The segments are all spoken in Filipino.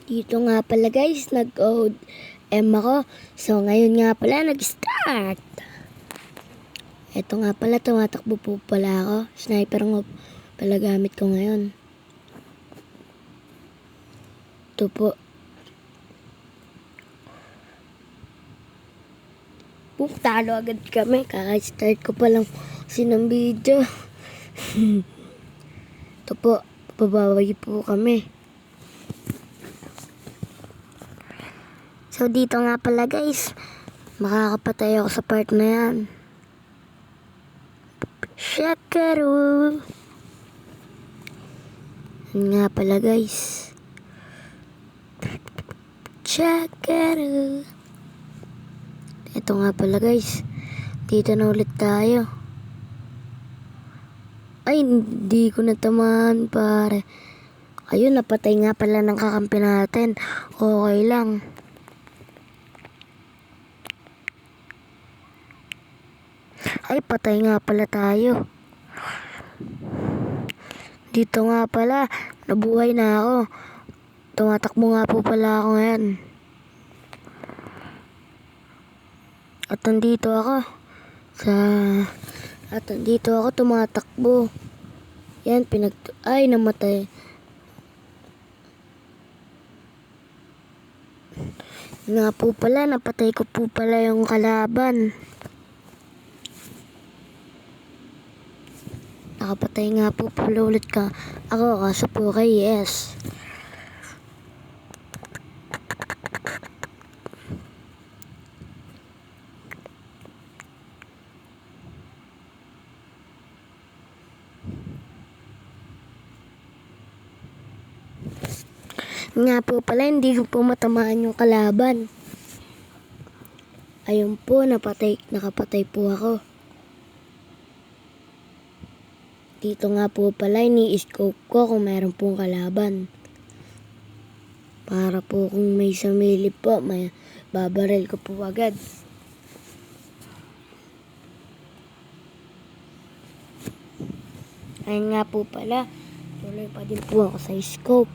Dito nga pala guys, nag-OM ako. So ngayon nga pala, nag-start. Ito nga pala, tumatakbo po pala ako. Sniper nga pala gamit ko ngayon. Ito po. Talo agad kami. Kaka-start ko pa lang kasi ng video. Ito po, pabaway po kami. So dito nga pala guys, makakapatay ako sa part na yan. Shakaru. Yan nga pala guys. Shakaru. Ito nga pala guys, dito na ulit tayo. Ay, hindi ko natamaan pare. Ayun, napatay nga pala ng kakampi natin. Okay lang. Ay, patay nga pala tayo. Dito nga pala, nabuhay na ako. Tumatakbo nga po pala ako ngayon. At nandito ako tumatakbo. Yan, ay, namatay. Nga po pala, napatay ko po pala yung kalaban. Nakapatay nga po pala ulit ako, kaso po kay yes. Nga po pala, hindi ko po matamaan yung kalaban. Ayun po, nakapatay po ako. Dito nga po pala, ini-scope ko kung meron pong kalaban. Para po kung may samilip po, may babaril ko po agad. Ayun nga po pala, tuloy pa din po ako sa scope.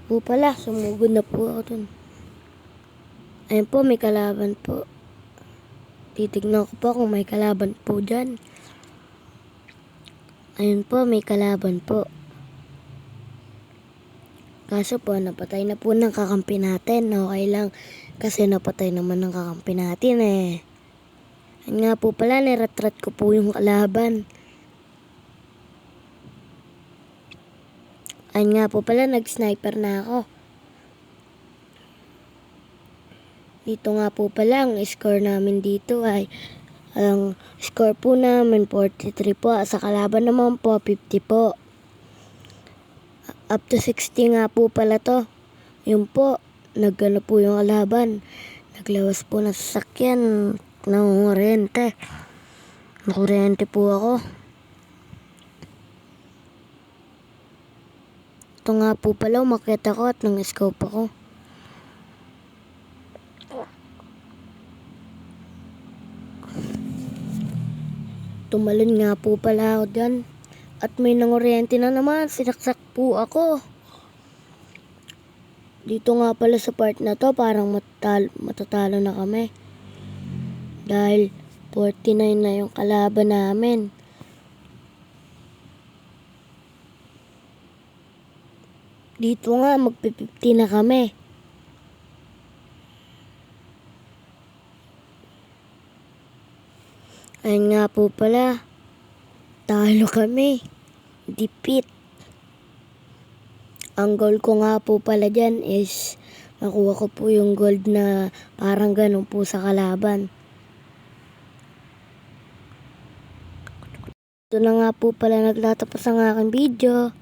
Po pala, sumugod na po ako dun. Ayun po, may kalaban po. Titignan ko po kung may kalaban po dyan. Ayun po, may kalaban po. Kaso po, napatay na po ng kakampi natin. Okay lang, kasi napatay naman ng kakampi natin eh. Ayun nga po pala, niratrat ko po yung kalaban. Ayun nga po pala, nag-sniper na ako. Dito nga po pala, ang score namin dito ay, ang score po namin 43 po. Sa kalaban naman po, 50 po. Up to 60 nga po pala to. Yun po, nagano po yung kalaban. Naglawas po ng sasakyan ng kuryente. Nakuryente po ako. Ito nga po pala, umakyat ako at nang-scope ako. Tumalon nga po pala ako dyan. At may nanguryente na naman, sinaksak po ako. Dito nga pala sa part na to, parang matatalo na kami. Dahil 49 na yung kalaban namin. Dito nga, magpi-50 na kami. Ayun nga po pala, talo kami. Defeat. Ang goal ko nga po pala dyan is makuha ko po yung gold na parang ganun po sa kalaban. Ito na nga po pala nagtatapos ang aking video.